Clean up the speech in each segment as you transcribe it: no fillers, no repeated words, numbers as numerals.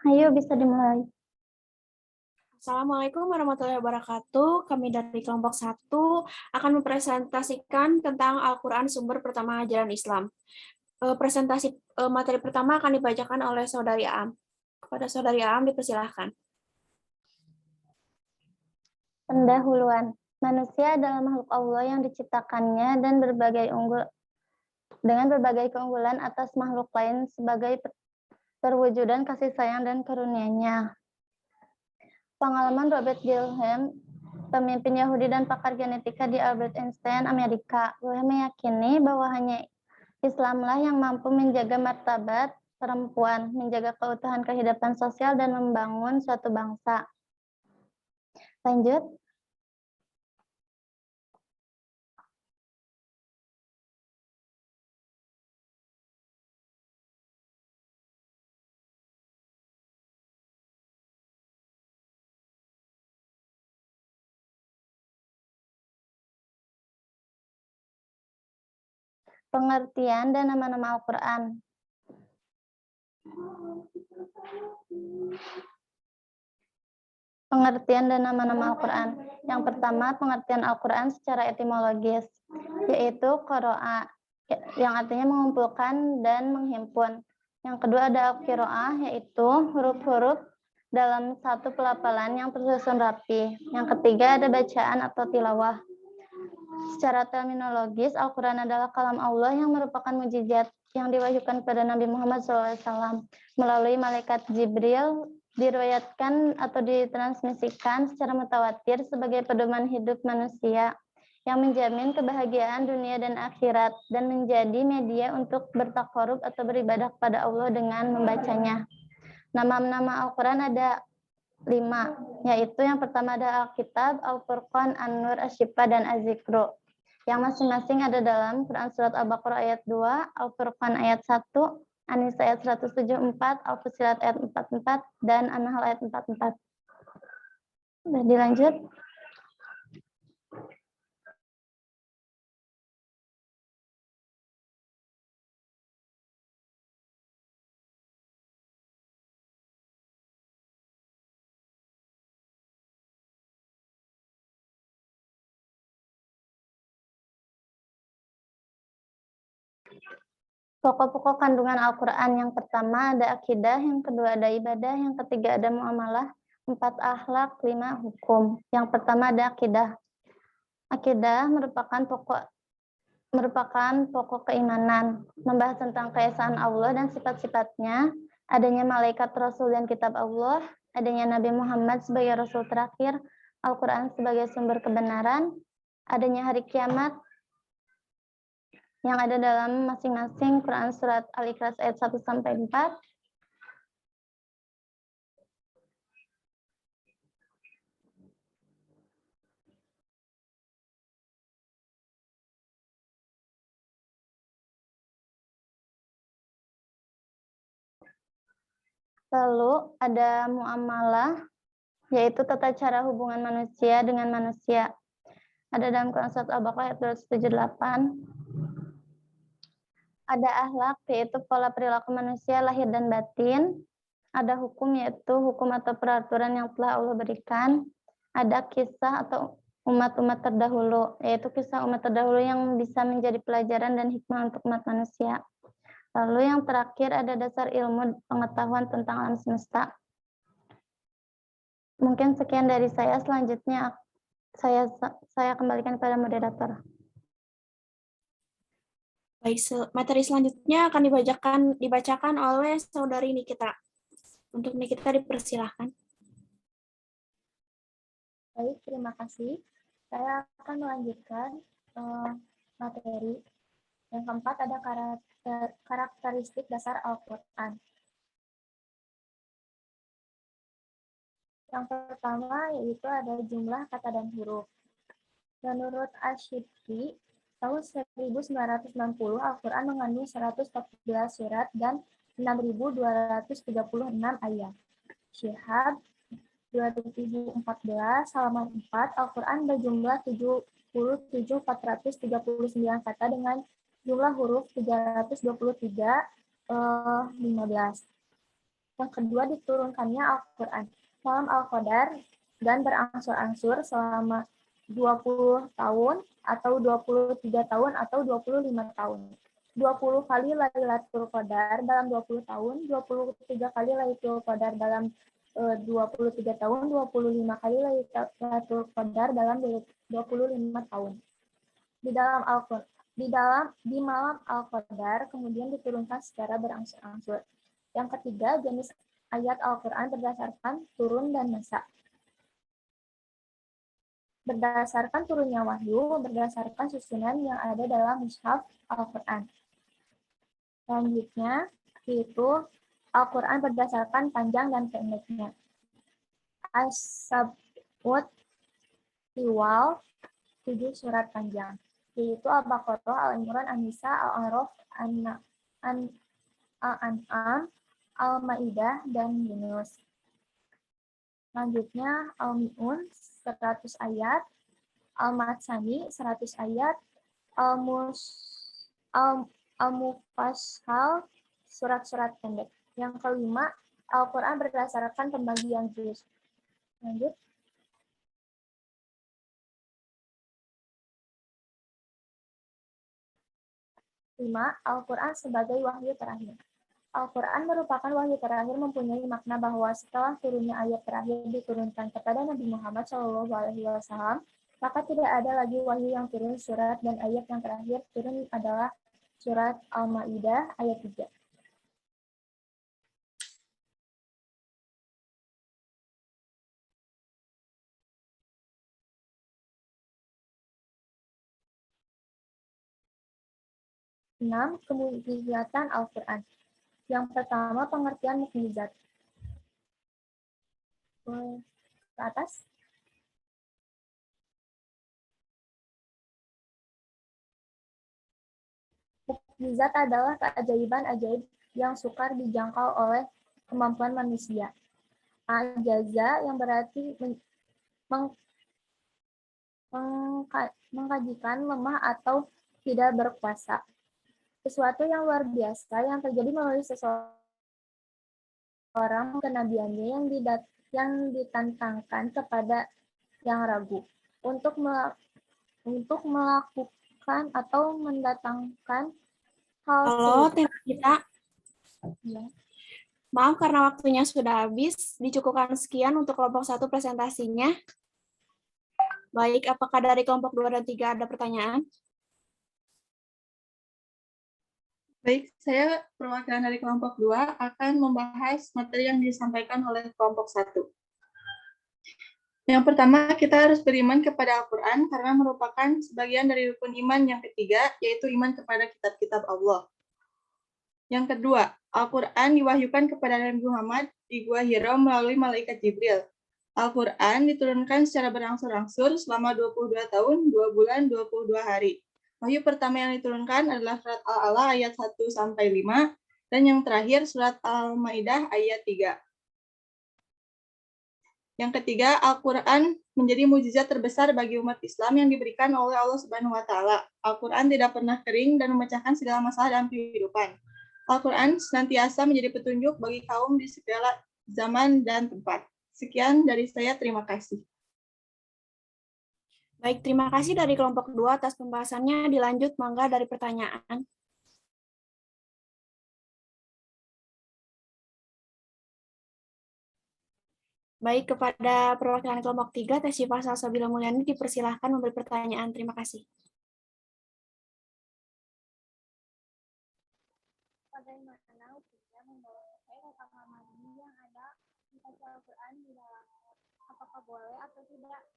Ayo, bisa dimulai. Assalamualaikum warahmatullahi wabarakatuh. Kami dari kelompok 1 akan mempresentasikan tentang Al-Quran sumber pertama ajaran Islam. Materi pertama akan dibacakan oleh Saudari Aam. Kepada Saudari Aam dipersilahkan. Pendahuluan. Manusia adalah makhluk Allah yang diciptakannya dan dengan berbagai keunggulan atas makhluk lain sebagai perwujudan kasih sayang dan karunia-Nya. Pengalaman Robert Gilhem, pemimpin Yahudi dan pakar genetika di Albert Einstein, Amerika, Gilhem meyakini bahwa hanya Islamlah yang mampu menjaga martabat perempuan, menjaga keutuhan kehidupan sosial, dan membangun suatu bangsa. Lanjut. Pengertian dan nama-nama Al-Quran. Pengertian dan nama-nama Al-Quran. Yang pertama, pengertian Al-Quran secara etimologis, yaitu qira'a, yang artinya mengumpulkan dan menghimpun. Yang kedua ada al-qiraah, yaitu huruf-huruf dalam satu pelafalan yang tersusun rapi. Yang ketiga ada bacaan atau tilawah. Secara terminologis, Al-Quran adalah kalam Allah yang merupakan mukjizat yang diwahyukan kepada Nabi Muhammad SAW melalui malaikat Jibril, diriwayatkan atau ditransmisikan secara mutawatir sebagai pedoman hidup manusia yang menjamin kebahagiaan dunia dan akhirat dan menjadi media untuk bertakarub atau beribadah kepada Allah dengan membacanya. Nama-nama Al-Quran ada 5, yaitu yang pertama ada Alkitab, Al-Furqan, An-Nur, Asy-Syifa, dan Az-Zikru, yang masing-masing ada dalam Quran Surat Al-Baqarah ayat 2, Al-Furqan ayat 1, An-Nisa ayat 174, Al-Fussilat ayat 44, dan An-Nahl ayat 44. Sudah dilanjut. Pokok-pokok kandungan Al-Quran. Yang pertama ada akidah, yang kedua ada ibadah, yang ketiga ada muamalah, 4 akhlak, 5 hukum. Yang pertama ada akidah. Akidah merupakan pokok keimanan, membahas tentang keesaan Allah dan sifat-sifatnya, adanya malaikat, rasul, dan kitab Allah, adanya Nabi Muhammad sebagai rasul terakhir, Al-Quran sebagai sumber kebenaran, adanya hari kiamat, yang ada dalam masing-masing Quran Surat Al-Ikhlas ayat 1-4. Lalu ada muamalah, yaitu tata cara hubungan manusia dengan manusia. Ada dalam Quran Surat Al-Baqarah ayat 278. Ada akhlak, yaitu pola perilaku manusia lahir dan batin. Ada hukum, yaitu hukum atau peraturan yang telah Allah berikan. Ada kisah atau umat-umat terdahulu, yaitu kisah umat terdahulu yang bisa menjadi pelajaran dan hikmah untuk umat manusia. Lalu yang terakhir ada dasar ilmu pengetahuan tentang alam semesta. Mungkin sekian dari saya. Selanjutnya saya kembalikan kepada moderator. Baik, materi selanjutnya akan dibacakan oleh Saudari Nikita. Untuk Nikita dipersilahkan. Baik, terima kasih. Saya akan melanjutkan materi. Yang keempat ada karakteristik dasar Al-Quran. Yang pertama yaitu ada jumlah kata dan huruf. Menurut Asy-Syibki, tahun 1990 Al-Quran mengandung 114 surat dan 6.236 ayat. Syihab 2014 halaman 4, Al-Quran berjumlah 77.439 kata dengan jumlah huruf 323 15. Yang kedua, diturunkannya Al-Quran. Malam Al-Qadar dan berangsur-angsur selama 20 tahun atau 23 tahun atau 25 tahun. 20 kali Lailatul Qadar dalam 20 tahun, 23 kali Lailatul Qadar dalam 23 tahun, 25 kali Lailatul Qadar dalam 25 tahun. Di malam Al-Qadar kemudian diturunkan secara berangsur-angsur. Yang ketiga, jenis ayat Al-Quran berdasarkan turun dan masa. Berdasarkan turunnya wahyu, berdasarkan susunan yang ada dalam mushaf Al-Quran. Selanjutnya, yaitu Al-Quran berdasarkan panjang dan pendeknya. As-Sab'ut Tiwal, 7 surat panjang, yaitu Al-Baqarah, Al-Imran, An-Nisa, Al-A'raf, Al-An'am, Al-Maidah, dan Yunus. Selanjutnya, Al-Mi'un, 100 ayat, Al-Matsani, 100 ayat, Al-Mufassal, surat-surat pendek. Yang kelima, Al-Quran berdasarkan pembagian juz. Lanjut. Lima, Al-Quran sebagai wahyu terakhir. Al-Quran merupakan wahyu terakhir mempunyai makna bahwa setelah turunnya ayat terakhir diturunkan kepada Nabi Muhammad SAW, maka tidak ada lagi wahyu yang turun. Surat dan ayat yang terakhir turun adalah surat Al-Maidah ayat 3. Enam, kemukjizatan Al-Quran. Yang pertama, pengertian mukjizat. Ke atas. Mukjizat adalah keajaiban ajaib yang sukar dijangkau oleh kemampuan manusia. Ajaza yang berarti mengkajikan, lemah, atau tidak berkuasa. Sesuatu yang luar biasa yang terjadi melalui seseorang kenabiannya yang ditantangkan kepada yang ragu untuk melakukan atau mendatangkan hal Halo, serupa. tim kita. Ya. Maaf karena waktunya sudah habis. Dicukupkan sekian untuk kelompok 1 presentasinya. Baik, apakah dari kelompok 2 dan 3 ada pertanyaan? Baik, saya perwakilan dari kelompok 2 akan membahas materi yang disampaikan oleh kelompok 1. Yang pertama, kita harus beriman kepada Al-Quran karena merupakan sebagian dari rukun iman yang ketiga, yaitu iman kepada kitab-kitab Allah. Yang kedua, Al-Quran diwahyukan kepada Nabi Muhammad di Gua Hira melalui malaikat Jibril. Al-Quran diturunkan secara berangsur-angsur selama 22 tahun, 2 bulan, 22 hari. Wahyu pertama yang diturunkan adalah surat Al-A'la ayat 1-5, dan yang terakhir surat Al-Maidah ayat 3. Yang ketiga, Al-Quran menjadi mukjizat terbesar bagi umat Islam yang diberikan oleh Allah Subhanahu wa Ta'ala. Al-Quran tidak pernah kering dan memecahkan segala masalah dalam kehidupan. Al-Quran senantiasa menjadi petunjuk bagi kaum di segala zaman dan tempat. Sekian dari saya, terima kasih. Baik, terima kasih dari kelompok 2 atas pembahasannya. Dilanjut, mangga dari pertanyaan. Baik, kepada perwakilan kelompok 3, Teh Syifa Salsabila Mulyani dipersilahkan memberi pertanyaan. Terima kasih. Bagaimana hukumnya membawa ke kamar mandi yang ada baca Al-Quran di dalamnya? Apakah boleh atau tidak?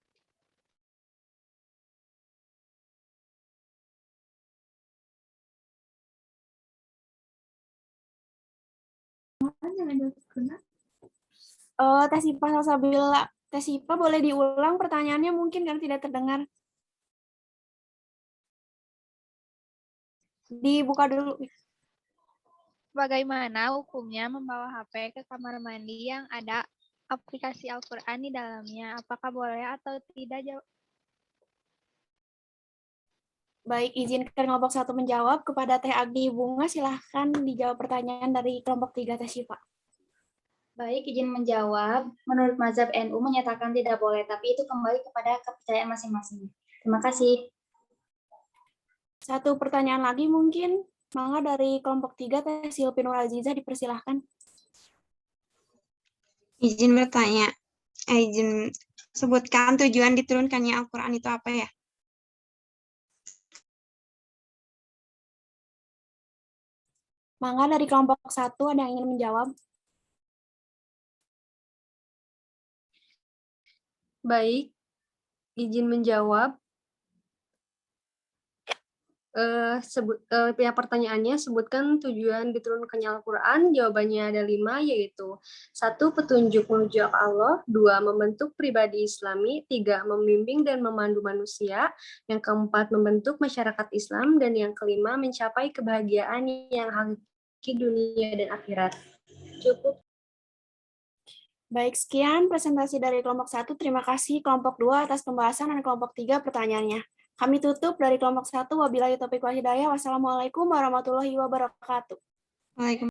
Teh Syifa Salsabila, Teh Syifa boleh diulang pertanyaannya mungkin karena tidak terdengar. Dibuka dulu. Bagaimana hukumnya membawa HP ke kamar mandi yang ada aplikasi Al-Quran di dalamnya? Apakah boleh atau tidak? Baik, izinkan kelompok 1 menjawab. Kepada Teh Agni Bunga, silahkan dijawab pertanyaan dari kelompok 3, Teh Syifa. Baik, izin menjawab. Menurut mazhab NU menyatakan tidak boleh, tapi itu kembali kepada kepercayaan masing-masing. Terima kasih. Satu pertanyaan lagi mungkin. Mangga dari kelompok 3, Teh Silvi Nur Azizah dipersilahkan. Izin bertanya, izin sebutkan tujuan diturunkannya Al-Quran itu apa ya? Mangga dari kelompok 1 ada yang ingin menjawab? Baik, izin menjawab. Yang pertanyaannya, sebutkan tujuan diturunkannya Al-Quran. Jawabannya ada 5, yaitu 1. Petunjuk menuju ke Allah, 2. Membentuk pribadi Islami, 3. Membimbing dan memandu manusia, yang keempat membentuk masyarakat Islam, dan yang kelima mencapai kebahagiaan yang hakiki dunia dan akhirat. Cukup. Baik, sekian presentasi dari kelompok 1. Terima kasih kelompok 2 atas pembahasan dan kelompok 3 pertanyaannya. Kami tutup dari kelompok 1. Wabillahi taufiq wal hidayah. Wassalamualaikum warahmatullahi wabarakatuh. Waalaikumsalam.